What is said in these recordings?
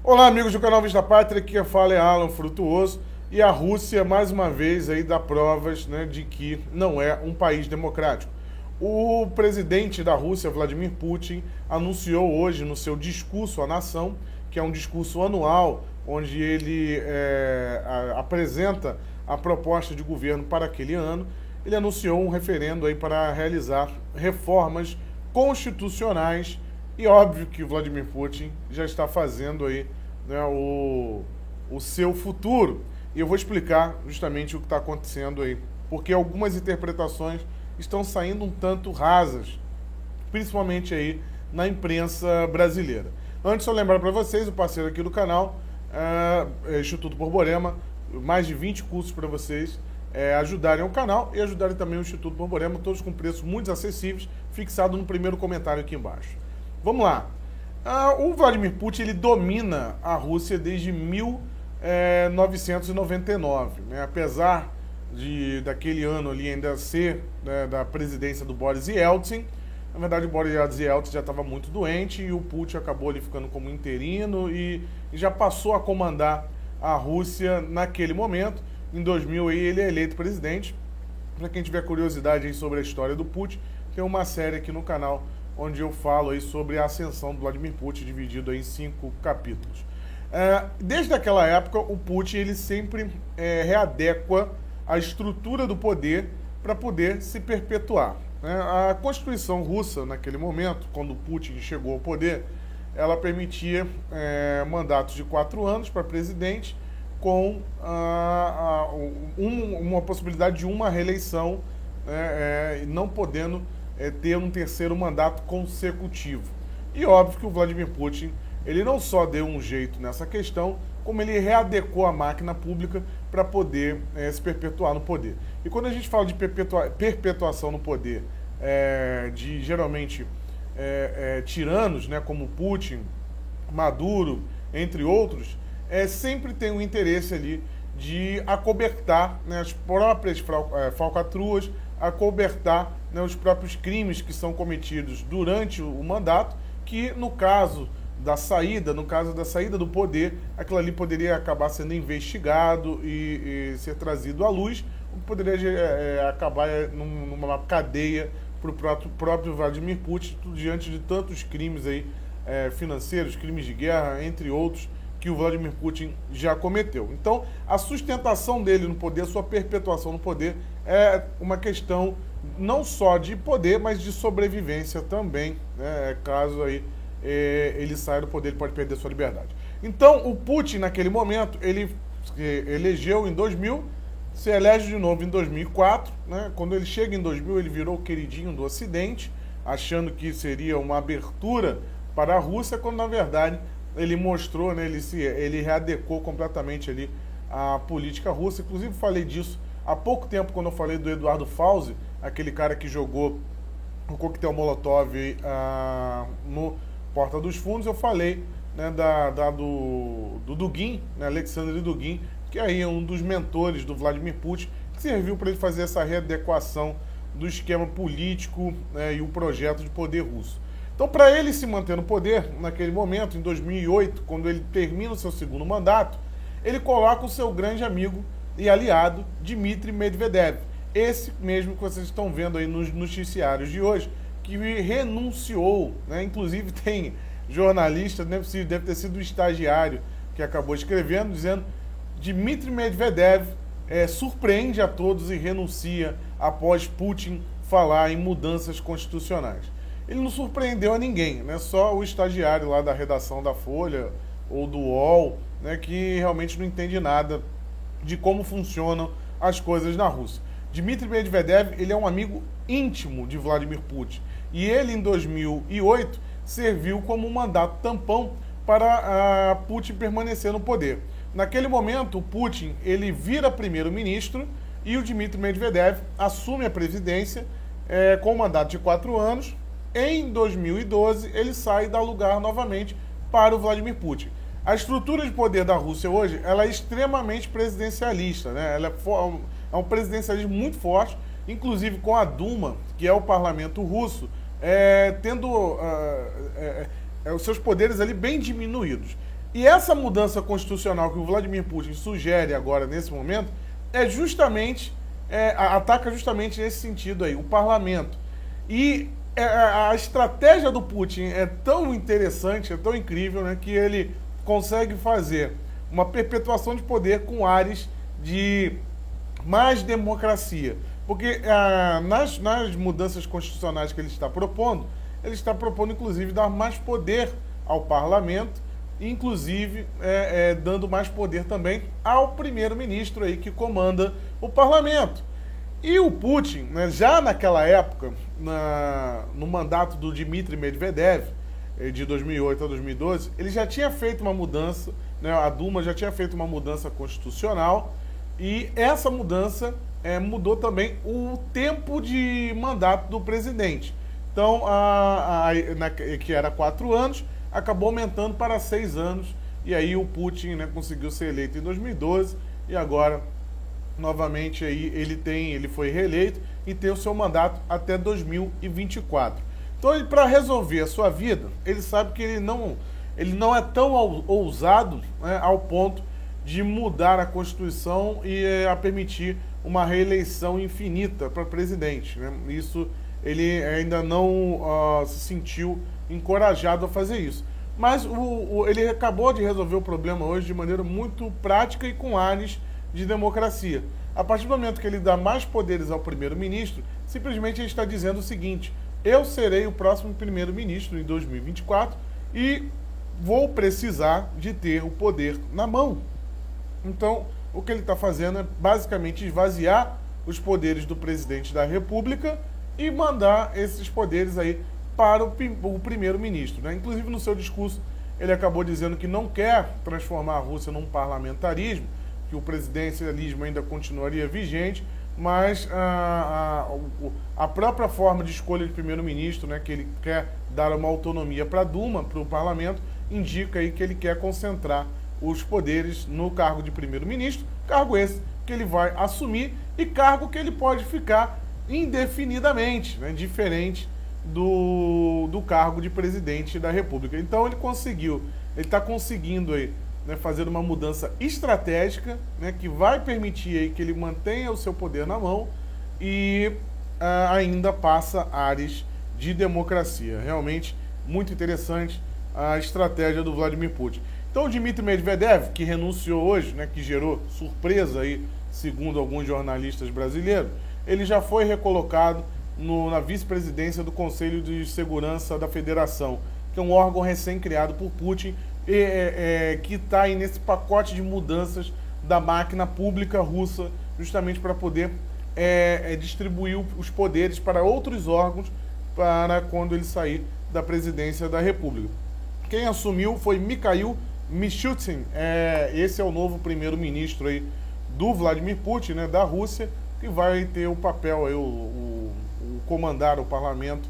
Olá, amigos do canal Vista Pátria, aqui quem fala é Alan Frutuoso e a Rússia, mais uma vez, aí dá provas, né, de que não é um país democrático. O presidente da Rússia, Vladimir Putin, anunciou hoje no seu discurso à nação, que é um discurso anual, onde ele apresenta a proposta de governo para aquele ano. Ele anunciou um referendo aí para realizar reformas constitucionais e óbvio que o Vladimir Putin já está fazendo aí, né, o seu futuro. E eu vou explicar justamente o que está acontecendo aí, porque algumas interpretações estão saindo um tanto rasas, principalmente aí na imprensa brasileira. Antes, só lembrar para vocês, o parceiro aqui do canal, Instituto Borborema, mais de 20 cursos para vocês ajudarem o canal e ajudarem também o Instituto Borborema, todos com preços muito acessíveis, fixado no primeiro comentário aqui embaixo. Vamos lá. O Vladimir Putin ele domina a Rússia desde 1999, né? Apesar daquele ano ali ainda ser, né, da presidência do Boris Yeltsin. Na verdade, o Boris Yeltsin já estava muito doente e o Putin acabou ali ficando como interino e já passou a comandar a Rússia naquele momento. Em 2000 ele é eleito presidente. Para quem tiver curiosidade aí sobre a história do Putin, tem uma série aqui no canal onde eu falo aí sobre a ascensão do Vladimir Putin, dividido aí em 5 capítulos. Desde aquela época, o Putin ele sempre readequa a estrutura do poder para poder se perpetuar. A Constituição russa, naquele momento, quando o Putin chegou ao poder, ela permitia mandatos de 4 anos para presidente, com uma possibilidade de uma reeleição, não podendo ter um terceiro mandato consecutivo. E óbvio que o Vladimir Putin, ele não só deu um jeito nessa questão, como ele readequou a máquina pública para poder se perpetuar no poder. E quando a gente fala de perpetuação no poder, de geralmente tiranos, né, como Putin, Maduro, entre outros, sempre tem um interesse ali de acobertar, né, as próprias falcatruas, acobertar, né, os próprios crimes que são cometidos durante o mandato, que no caso da saída do poder, aquilo ali poderia acabar sendo investigado e ser trazido à luz, o que poderia acabar numa cadeia para o próprio Vladimir Putin, diante de tantos crimes aí, financeiros, crimes de guerra, entre outros, que o Vladimir Putin já cometeu. Então, a sustentação dele no poder, a sua perpetuação no poder, é uma questão não só de poder, mas de sobrevivência também, né? Caso aí ele saia do poder, ele pode perder sua liberdade. Então, o Putin, naquele momento, ele elegeu em 2000, se elege de novo em 2004, né? Quando ele chega em 2000, ele virou o queridinho do Ocidente, achando que seria uma abertura para a Rússia, quando na verdade ele mostrou, né, ele readequou completamente ali a política russa. Inclusive falei disso há pouco tempo quando eu falei do Eduardo Fauzi, aquele cara que jogou o coquetel Molotov no Porta dos Fundos. Eu falei, né, do Dugin, né, Alexandre Dugin, que aí é um dos mentores do Vladimir Putin, que serviu para ele fazer essa readequação do esquema político, né, e o projeto de poder russo. Então, para ele se manter no poder, naquele momento, em 2008, quando ele termina o seu segundo mandato, ele coloca o seu grande amigo e aliado, Dmitry Medvedev. Esse mesmo que vocês estão vendo aí nos noticiários de hoje, que renunciou, né? Inclusive tem jornalista, deve ter sido o estagiário que acabou escrevendo, dizendo Dmitry Medvedev surpreende a todos e renuncia após Putin falar em mudanças constitucionais. Ele não surpreendeu a ninguém, né? Só o estagiário lá da redação da Folha ou do UOL, né, que realmente não entende nada de como funcionam as coisas na Rússia. Dmitry Medvedev, ele é um amigo íntimo de Vladimir Putin. E ele, em 2008, serviu como um mandato tampão para Putin permanecer no poder. Naquele momento, o Putin ele vira primeiro-ministro e o Dmitry Medvedev assume a presidência com um mandato de 4 anos. Em 2012, ele sai e dá lugar novamente para o Vladimir Putin. A estrutura de poder da Rússia hoje ela é extremamente presidencialista, né? Ela é um presidencialismo muito forte, inclusive com a Duma, que é o parlamento russo, tendo os seus poderes ali bem diminuídos. E essa mudança constitucional que o Vladimir Putin sugere agora, nesse momento, ataca justamente nesse sentido aí, o parlamento. E a estratégia do Putin é tão interessante, é tão incrível, né, que ele consegue fazer uma perpetuação de poder com ares de mais democracia. Porque nas mudanças constitucionais que ele está propondo inclusive dar mais poder ao parlamento, inclusive dando mais poder também ao primeiro-ministro aí que comanda o parlamento. E o Putin, né, já naquela época, no mandato do Dmitry Medvedev, de 2008 a 2012, ele já tinha feito uma mudança, né, a Duma já tinha feito uma mudança constitucional, e essa mudança mudou também o tempo de mandato do presidente. Então, que era 4 anos, acabou aumentando para 6 anos, e aí o Putin, né, conseguiu ser eleito em 2012, e agora, novamente, aí ele foi reeleito e tem o seu mandato até 2024. Então, para resolver a sua vida, ele sabe que ele não é tão ousado, né, ao ponto de mudar a Constituição e a permitir uma reeleição infinita para presidente, né? Isso ele ainda não se sentiu encorajado a fazer isso. Mas ele acabou de resolver o problema hoje de maneira muito prática e com ares de democracia. A partir do momento que ele dá mais poderes ao primeiro-ministro, simplesmente ele está dizendo o seguinte: eu serei o próximo primeiro-ministro em 2024 e vou precisar de ter o poder na mão. Então, o que ele está fazendo é basicamente esvaziar os poderes do presidente da República e mandar esses poderes aí para o primeiro-ministro, né? Inclusive, no seu discurso, ele acabou dizendo que não quer transformar a Rússia num parlamentarismo, que o presidencialismo ainda continuaria vigente, mas a própria forma de escolha de primeiro-ministro, né, que ele quer dar uma autonomia para a Duma, para o parlamento, indica aí que ele quer concentrar os poderes no cargo de primeiro-ministro, cargo esse que ele vai assumir e cargo que ele pode ficar indefinidamente, né, diferente do cargo de presidente da República. Então ele está conseguindo aí, né, fazer uma mudança estratégica, né, que vai permitir aí que ele mantenha o seu poder na mão e ainda passa ares de democracia. Realmente muito interessante a estratégia do Vladimir Putin. Então o Dmitry Medvedev, que renunciou hoje, né, que gerou surpresa aí, segundo alguns jornalistas brasileiros, ele já foi recolocado na vice-presidência do Conselho de Segurança da Federação, que é um órgão recém-criado por Putin, que está aí nesse pacote de mudanças da máquina pública russa, justamente para poder distribuir os poderes para outros órgãos para quando ele sair da presidência da República. Quem assumiu foi Mikhail Mishustin, esse é o novo primeiro-ministro aí do Vladimir Putin, né, da Rússia, que vai ter o papel aí, o comandar o parlamento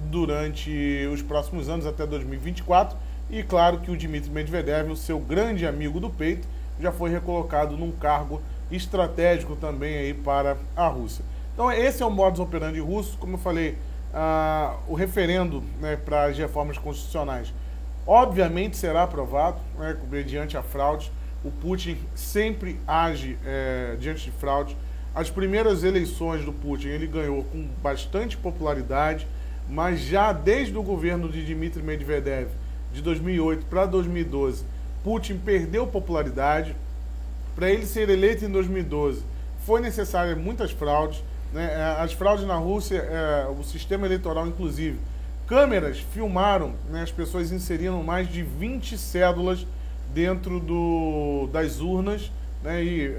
durante os próximos anos, até 2024. E claro que o Dmitry Medvedev, o seu grande amigo do peito, já foi recolocado num cargo estratégico também aí para a Rússia. Então esse é o modus operandi russo. Como eu falei, o referendo, né, para as reformas constitucionais obviamente será aprovado, né, mediante a fraude. O Putin sempre age diante de fraude. As primeiras eleições do Putin ele ganhou com bastante popularidade, mas já desde o governo de Dmitry Medvedev, de 2008 para 2012, Putin perdeu popularidade. Para ele ser eleito em 2012, foi necessário muitas fraudes, né? As fraudes na Rússia, o sistema eleitoral, inclusive, câmeras filmaram, né, as pessoas inserindo mais de 20 cédulas dentro das urnas, né, e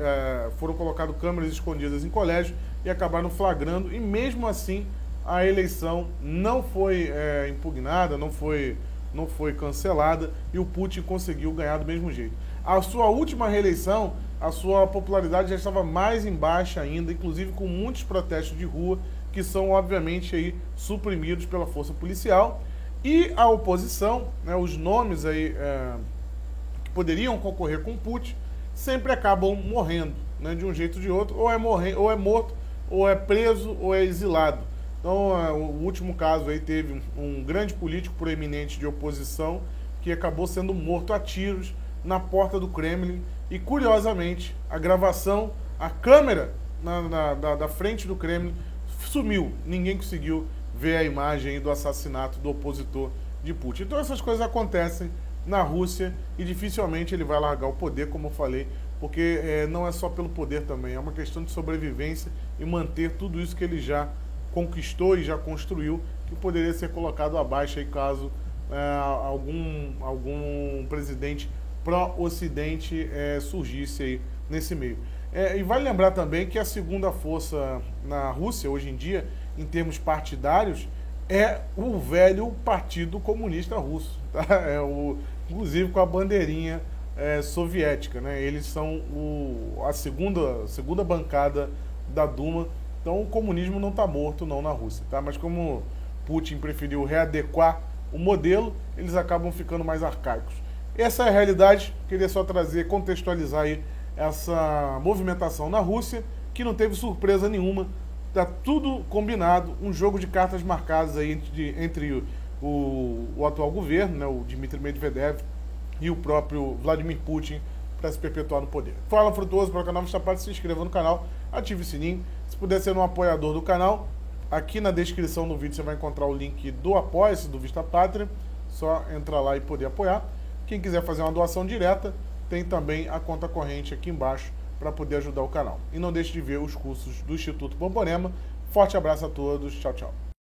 foram colocadas câmeras escondidas em colégios e acabaram flagrando, e mesmo assim a eleição não foi impugnada, não foi cancelada, e o Putin conseguiu ganhar do mesmo jeito. A sua última reeleição, a sua popularidade já estava mais em baixa ainda, inclusive com muitos protestos de rua, que são obviamente aí suprimidos pela força policial. E a oposição, né, os nomes aí que poderiam concorrer com Putin, sempre acabam morrendo, né, de um jeito ou de outro, ou é morto, ou é preso, ou é exilado. Então, o último caso aí teve um grande político proeminente de oposição que acabou sendo morto a tiros na porta do Kremlin e, curiosamente, a gravação, a câmera da frente do Kremlin sumiu. Ninguém conseguiu ver a imagem do assassinato do opositor de Putin. Então essas coisas acontecem na Rússia e dificilmente ele vai largar o poder, como eu falei, porque não é só pelo poder também, é uma questão de sobrevivência e manter tudo isso que ele já conquistou e já construiu, que poderia ser colocado abaixo aí caso algum presidente pró-Ocidente surgisse aí nesse meio. E vale lembrar também que a segunda força na Rússia, hoje em dia, em termos partidários, é o velho Partido Comunista Russo, tá? Inclusive com a bandeirinha soviética, né? Eles são a segunda bancada da Duma, então o comunismo não está morto não na Rússia, tá? Mas como Putin preferiu readequar o modelo, eles acabam ficando mais arcaicos. Essa é a realidade, queria só trazer, contextualizar aí essa movimentação na Rússia, que não teve surpresa nenhuma, tá tudo combinado, um jogo de cartas marcadas aí entre o atual governo, né, o Dmitry Medvedev e o próprio Vladimir Putin para se perpetuar no poder. Fala Frutuoso, para o canal Vista se inscreva no canal, ative o sininho, se puder ser um apoiador do canal, aqui na descrição do vídeo você vai encontrar o link do Apoia-se do Vista Pátria, só entrar lá e poder apoiar. Quem quiser fazer uma doação direta, tem também a conta corrente aqui embaixo para poder ajudar o canal. E não deixe de ver os cursos do Instituto Borborema. Forte abraço a todos, tchau, tchau.